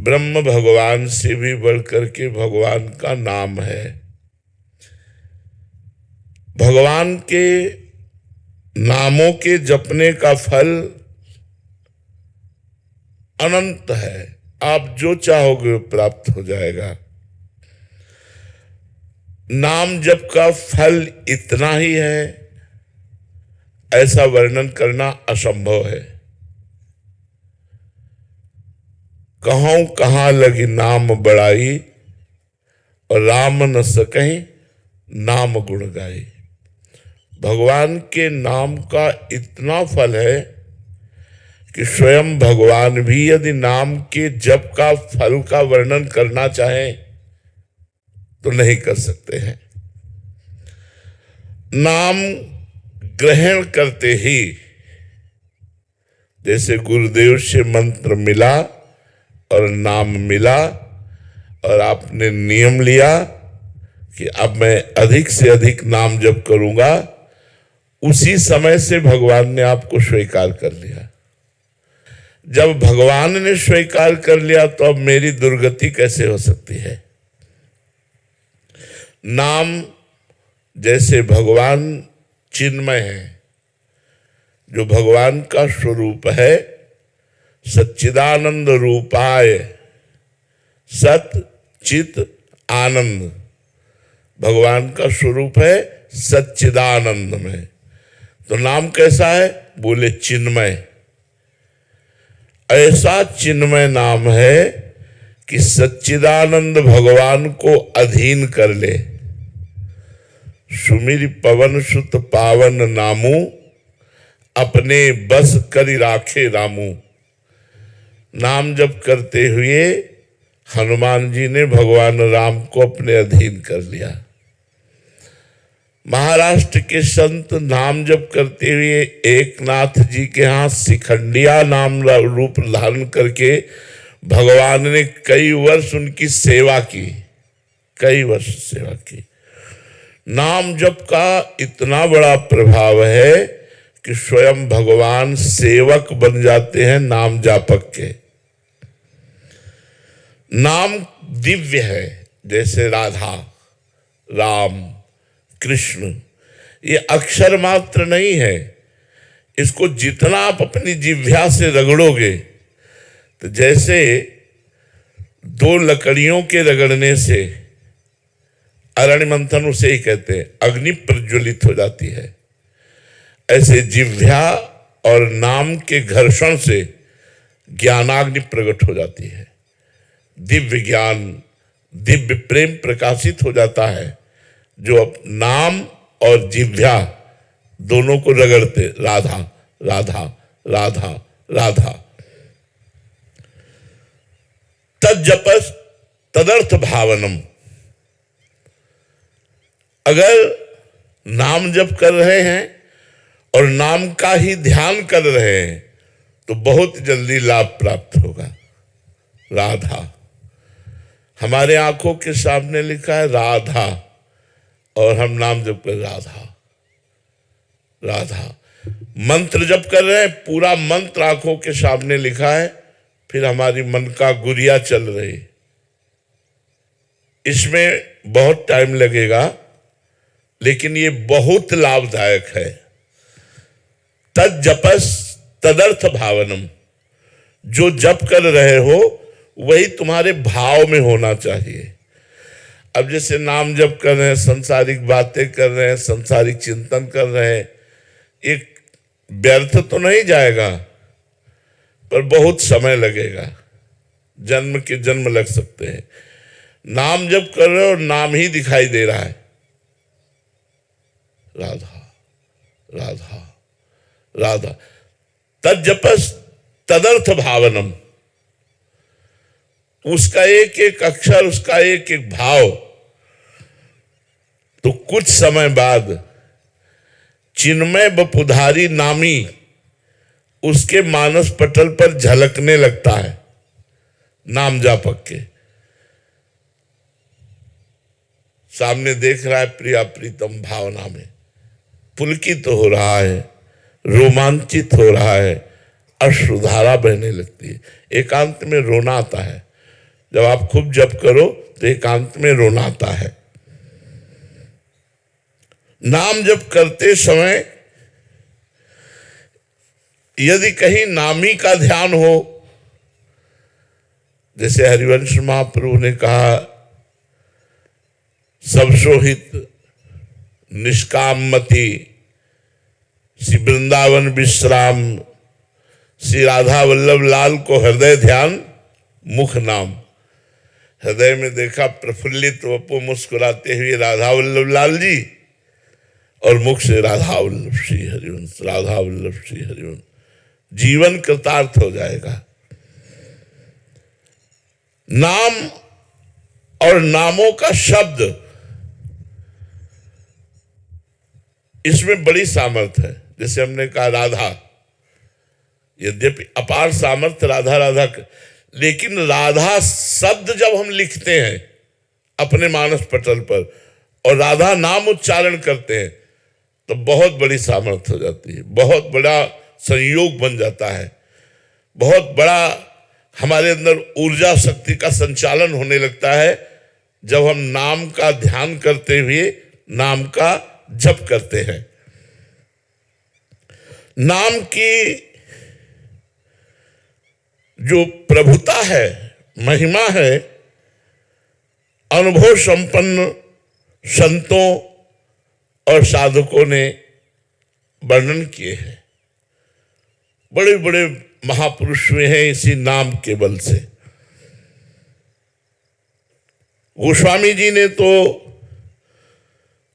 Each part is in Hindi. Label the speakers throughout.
Speaker 1: ब्रह्म भगवान से भी बढ़कर के भगवान का नाम है। भगवान के नामों के जपने का फल अनंत है। आप जो चाहोगे वो प्राप्त हो जाएगा। नाम जप का फल इतना ही है, ऐसा वर्णन करना असंभव है। कहूं कहां लगी नाम बड़ाई, और राम न सकहीं नाम गुण गाई। भगवान के नाम का इतना फल है कि स्वयं भगवान भी यदि नाम के जप का फल का वर्णन करना चाहें तो नहीं कर सकते हैं। नाम ग्रहण करते ही, जैसे गुरुदेव से मंत्र मिला और नाम मिला और आपने नियम लिया कि अब मैं अधिक से अधिक नाम जप करूंगा, उसी समय से भगवान ने आपको स्वीकार कर लिया। जब भगवान ने स्वीकार कर लिया तो अब मेरी दुर्गति कैसे हो सकती है। नाम जैसे भगवान चिन्मय है, जो भगवान का स्वरूप है, सच्चिदानंद रूपाय, सत चित आनंद भगवान का स्वरूप है सच्चिदानंद में। तो नाम कैसा है? बोले चिन्मय। ऐसा चिन्मय नाम है कि सच्चिदानंद भगवान को अधीन कर ले। सुमिर पवन सुत पावन नामू, अपने बस करि राखे रामू। नाम जप करते हुए हनुमान जी ने भगवान राम को अपने अधीन कर लिया। महाराष्ट्र के संत नाम जप करते हुए एकनाथ जी के यहाँ शिखंडिया नाम रूप धारण करके भगवान ने कई वर्ष उनकी सेवा की, कई वर्ष सेवा की। नाम जप का इतना बड़ा प्रभाव है कि स्वयं भगवान सेवक बन जाते हैं नाम जापक के। नाम दिव्य है, जैसे राधा, राम, कृष्ण, ये अक्षर मात्र नहीं है। इसको जितना आप अपनी जिह्वा से रगड़ोगे, तो जैसे दो लकड़ियों के रगड़ने से, अरण्य मंथन उसे ही कहते हैं, अग्नि प्रज्वलित हो जाती है, ऐसे जिह्वा और नाम के घर्षण से ज्ञानाग्नि प्रकट हो जाती है। दिव्य ज्ञान, दिव्य प्रेम प्रकाशित हो जाता है, जो नाम और जिह्वा दोनों को रगड़ते, राधा राधा राधा राधा। तज्जपस तदर्थ भावनम। अगर नाम जप कर रहे हैं और नाम का ही ध्यान कर रहे हैं तो बहुत जल्दी लाभ प्राप्त होगा। राधा, हमारे आंखों के सामने लिखा है राधा, और हम नाम जप कर राधा राधा। मंत्र जप कर रहे हैं, पूरा मंत्र आंखों के सामने लिखा है, फिर हमारी मन का गुरिया चल रही। इसमें बहुत टाइम लगेगा, लेकिन ये बहुत लाभदायक है। तज्जपस तदर्थ भावनम। जो जप कर रहे हो वही तुम्हारे भाव में होना चाहिए। अब जैसे नाम जप कर रहे हैं, संसारिक बातें कर रहे हैं, संसारिक चिंतन कर रहे हैं, एक व्यर्थ तो नहीं जाएगा, पर बहुत समय लगेगा, जन्म के जन्म लग सकते हैं। नाम जप कर रहे हो और नाम ही दिखाई दे रहा है, राधा राधा राधा। तज्जपस तदर्थ भावनम। उसका एक एक अक्षर, उसका एक एक भाव, तो कुछ समय बाद चिन्मय बपुधारी नामी उसके मानस पटल पर झलकने लगता है। नाम जापक के सामने देख रहा है, प्रिया प्रीतम भावना में पुलकित हो रहा है, रोमांचित हो रहा है, अश्रुधारा बहने लगती है, एकांत में रोना आता है। जब आप खूब जप करो तो एकांत में रोना आता है। नाम जप करते समय यदि कहीं नामी का ध्यान हो, जैसे हरिवंश महाप्रभु ने कहा, सब सोहित निष्कामति श्री वृंदावन विश्राम, श्री राधा वल्लभ लाल को हृदय ध्यान मुख नाम। हृदय में देखा प्रफुल्लित वपु मुस्कुराते हुए राधा वल्लभ लाल जी, और मुख से राधा वल्लभ श्री हरिवंश, राधा वल्लभ श्री हरिवंश। जीवन कृतार्थ हो जाएगा। नाम और नामों का शब्द, इसमें बड़ी सामर्थ्य है। जैसे हमने कहा राधा, यद्यपि अपार सामर्थ्य राधा राधा, लेकिन राधा शब्द जब हम लिखते हैं अपने मानस पटल पर और राधा नाम उच्चारण करते हैं तो बहुत बड़ी सामर्थ्य हो जाती है, बहुत बड़ा संयोग बन जाता है, बहुत बड़ा हमारे अंदर ऊर्जा शक्ति का संचालन होने लगता है जब हम नाम का ध्यान करते हुए नाम का जप करते हैं। नाम की जो प्रभुता है, महिमा है, अनुभव संपन्न संतों और साधकों ने वर्णन किए हैं। बड़े बड़े महापुरुष हुए हैं इसी नाम के बल से। गोस्वामी जी ने तो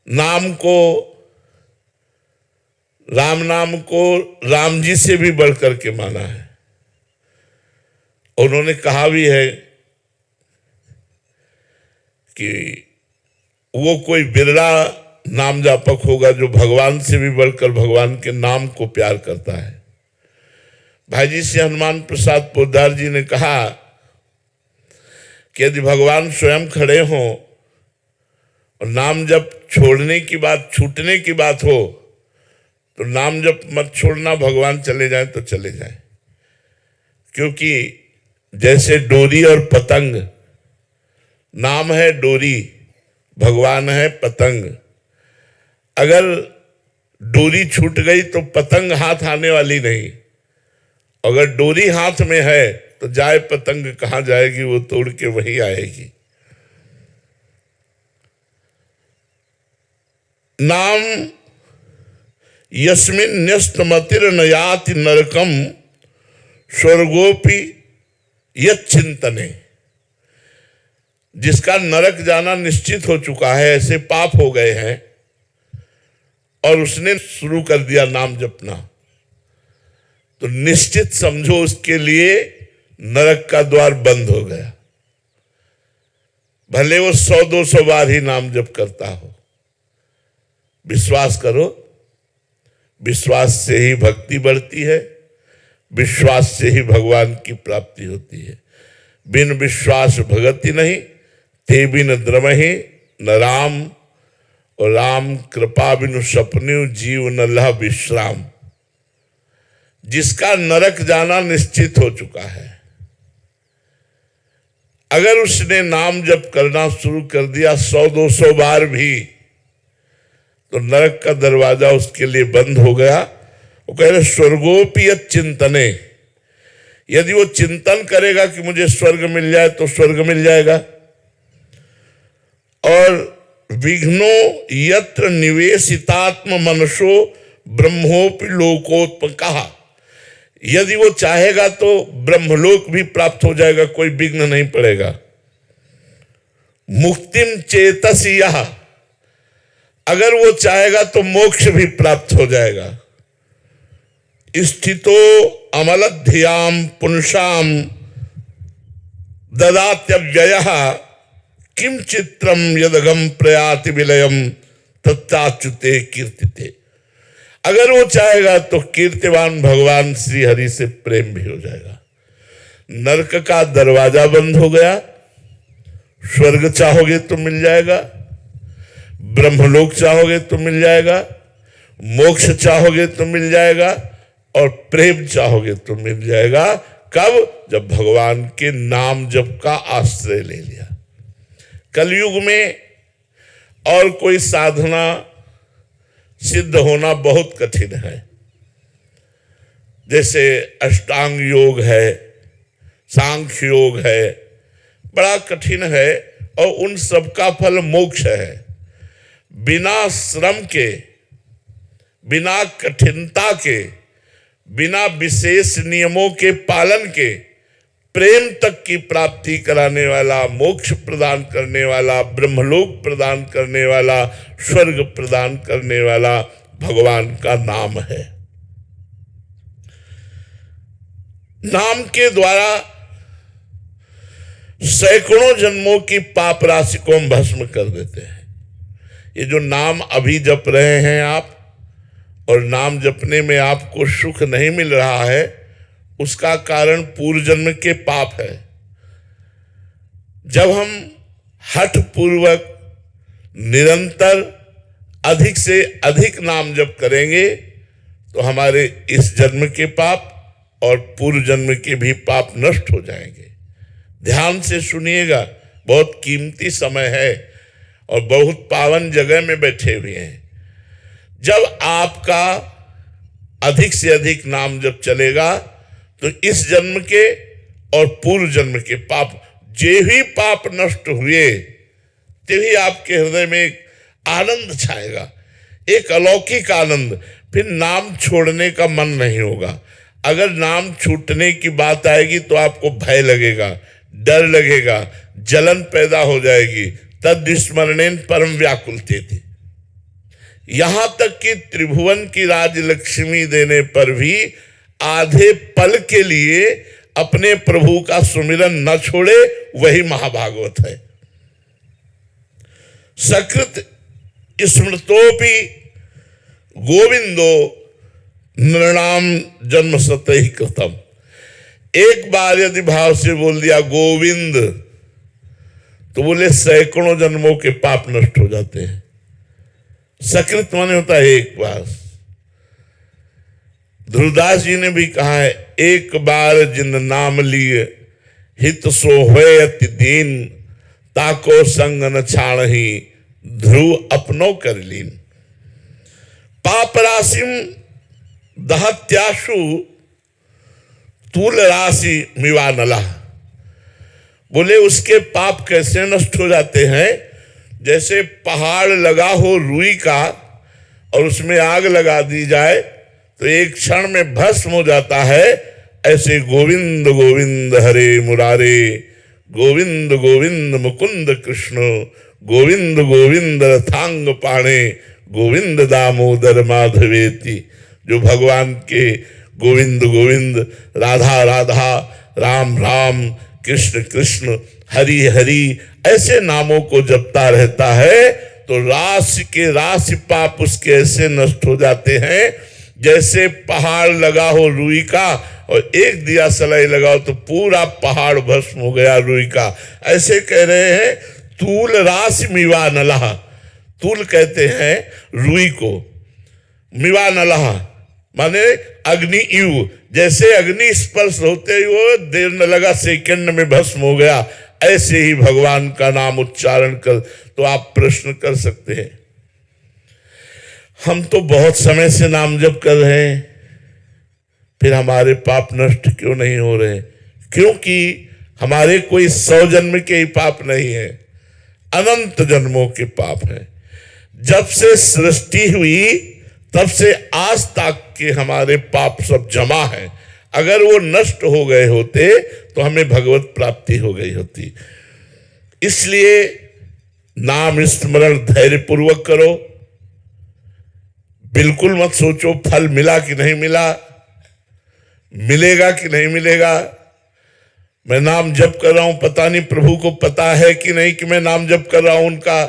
Speaker 1: नाम को, राम नाम को राम जी से भी बढ़कर के माना है। उन्होंने कहा भी है कि वो कोई बिरला नाम जापक होगा जो भगवान से भी बढ़कर भगवान के नाम को प्यार करता है। भाई जी से हनुमान प्रसाद पोद्दार जी ने कहा कि यदि भगवान स्वयं खड़े हों और नाम जप छोड़ने की बात, छूटने की बात हो, तो नाम जप मत छोड़ना, भगवान चले जाएं तो चले जाएं। क्योंकि जैसे डोरी और पतंग, नाम है डोरी, भगवान है पतंग। अगर डोरी छूट गई तो पतंग हाथ आने वाली नहीं। अगर डोरी हाथ में है तो जाए पतंग कहां जाएगी, वो तोड़ के वहीं आएगी। नाम यस्मिन न्यस्तमतिर नयाति नरकम स्वर्गोपि यच्चिंतने, जिसका नरक जाना निश्चित हो चुका है, ऐसे पाप हो गए हैं और उसने शुरू कर दिया नाम जपना, तो निश्चित समझो उसके लिए नरक का द्वार बंद हो गया। भले वो 100-200 बार ही नाम जप करता हो। विश्वास करो, विश्वास से ही भक्ति बढ़ती है, विश्वास से ही भगवान की प्राप्ति होती है। बिन विश्वास भगति नहीं, ते बिन द्रमहि न राम, और राम कृपा बिनु सपन्यु जीव न लह विश्राम। जिसका नरक जाना निश्चित हो चुका है, अगर उसने नाम जप करना शुरू कर दिया 100-200 बार भी, तो नरक का दरवाजा उसके लिए बंद हो गया। वो कह रहे स्वर्गोपि चिंतने, यदि वो चिंतन करेगा कि मुझे स्वर्ग मिल जाए तो स्वर्ग मिल जाएगा। और विघ्नो यत्र निवेशितात्म मनसो ब्रह्मोपि लोकोत्म, कहा यदि वो चाहेगा तो ब्रह्मलोक भी प्राप्त हो जाएगा, कोई विघ्न नहीं पड़ेगा। मुक्तिम चेतसी यह, अगर वो चाहेगा तो मोक्ष भी प्राप्त हो जाएगा। स्थितो अमलध्याम पुंसाम ददात्यव्ययः किम चित्रम यदगम प्रयाति विलयम तत्ताच्युते कीर्तिते। अगर वो चाहेगा तो कीर्तिवान भगवान श्री हरि से प्रेम भी हो जाएगा। नरक का दरवाजा बंद हो गया, स्वर्ग चाहोगे तो मिल जाएगा, ब्रह्मलोक चाहोगे तो मिल जाएगा, मोक्ष चाहोगे तो मिल जाएगा, और प्रेम चाहोगे तो मिल जाएगा। कब? जब भगवान के नाम जप का आश्रय ले लिया। कलयुग में और कोई साधना सिद्ध होना बहुत कठिन है। जैसे अष्टांग योग है, सांख्य योग है, बड़ा कठिन है और उन सब का फल मोक्ष है। बिना श्रम के, बिना कठिनता के, बिना विशेष नियमों के पालन के प्रेम तक की प्राप्ति कराने वाला, मोक्ष प्रदान करने वाला, ब्रह्मलोक प्रदान करने वाला, स्वर्ग प्रदान करने वाला भगवान का नाम है। नाम के द्वारा सैकड़ों जन्मों की पाप राशि को हम भस्म कर देते हैं। ये जो नाम अभी जप रहे हैं आप, और नाम जपने में आपको सुख नहीं मिल रहा है, उसका कारण पूर्व जन्म के पाप है। जब हम हठ पूर्वक निरंतर अधिक से अधिक नाम जप करेंगे तो हमारे इस जन्म के पाप और पूर्व जन्म के भी पाप नष्ट हो जाएंगे। ध्यान से सुनिएगा, बहुत कीमती समय है और बहुत पावन जगह में बैठे हुए हैं। जब आपका अधिक से अधिक नाम जब चलेगा तो इस जन्म के और पूर्व जन्म के पाप, जे ही पाप नष्ट हुए, तभी आपके हृदय में एक आनंद छाएगा, एक अलौकिक आनंद। फिर नाम छोड़ने का मन नहीं होगा। अगर नाम छूटने की बात आएगी तो आपको भय लगेगा, डर लगेगा, जलन पैदा हो जाएगी। तद स्मरणेन परम व्याकुलते थे। यहां तक कि त्रिभुवन की राजलक्ष्मी देने पर भी आधे पल के लिए अपने प्रभु का सुमिरन न छोड़े, वही महाभागवत है। सकृत स्मृतोपि गोविंदो नृणाम जन्म सतहि कृतम। एक बार यदि भाव से बोल दिया गोविंद, तो बोले सैकड़ों जन्मों के पाप नष्ट हो जाते हैं। सकृत माने होता है एक बार। ध्रुवदास जी ने भी कहा है, एक बार जिन नाम लिए हित सो होय अति दीन, ताको संग न छाणहि ध्रुव अपनो कर लीन। पाप राशिम दहत्याशु तूल राशि मिवानला। बोले उसके पाप कैसे नष्ट हो जाते हैं? जैसे पहाड़ लगा हो रुई का और उसमें आग लगा दी जाए तो एक क्षण में भस्म हो जाता है। ऐसे गोविंद गोविंद हरे मुरारे, गोविंद गोविंद मुकुंद कृष्ण, गोविंद गोविंद रथांग पाणे, गोविंद दामोदर माधवेति। जो भगवान के गोविंद गोविंद, राधा राधा, राम राम, कृष्ण कृष्ण, हरि हरि ऐसे नामों को जपता रहता है तो राशि के राशि पाप उसके ऐसे नष्ट हो जाते हैं जैसे पहाड़ लगा हो रुई का और एक दिया सलाई लगाओ तो पूरा पहाड़ भस्म हो गया रुई का। ऐसे कह रहे हैं तूल राशि मिवा नलहा। तूल कहते हैं रुई को, मिवा नलहा माने अग्नि युग। जैसे अग्नि स्पर्श होते ही वो देर न लगा, सेकंड में भस्म हो गया। ऐसे ही भगवान का नाम उच्चारण कर। तो आप प्रश्न कर सकते हैं, हम तो बहुत समय से नाम जप कर रहे हैं, फिर हमारे पाप नष्ट क्यों नहीं हो रहे? क्योंकि हमारे कोई 100 जन्म के ही पाप नहीं है, अनंत जन्मों के पाप हैं। जब से सृष्टि हुई तब से आज तक के हमारे पाप सब जमा है। अगर वो नष्ट हो गए होते तो हमें भगवत प्राप्ति हो गई होती। इसलिए नाम स्मरण धैर्य पूर्वक करो। बिल्कुल मत सोचो फल मिला कि नहीं मिला, मिलेगा कि नहीं मिलेगा। मैं नाम जप कर रहा हूं, पता नहीं प्रभु को पता है कि नहीं कि मैं नाम जप कर रहा हूं। उनका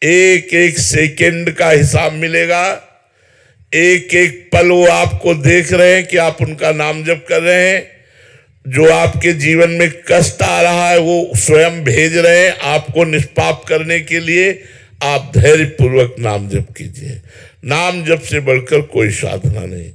Speaker 1: एक एक सेकंड का हिसाब मिलेगा। एक एक पल वो आपको देख रहे हैं कि आप उनका नाम जप कर रहे हैं। जो आपके जीवन में कष्ट आ रहा है वो स्वयं भेज रहे हैं आपको निष्पाप करने के लिए। आप धैर्य पूर्वक नाम जप कीजिए। नाम जप से बढ़कर कोई साधना नहीं।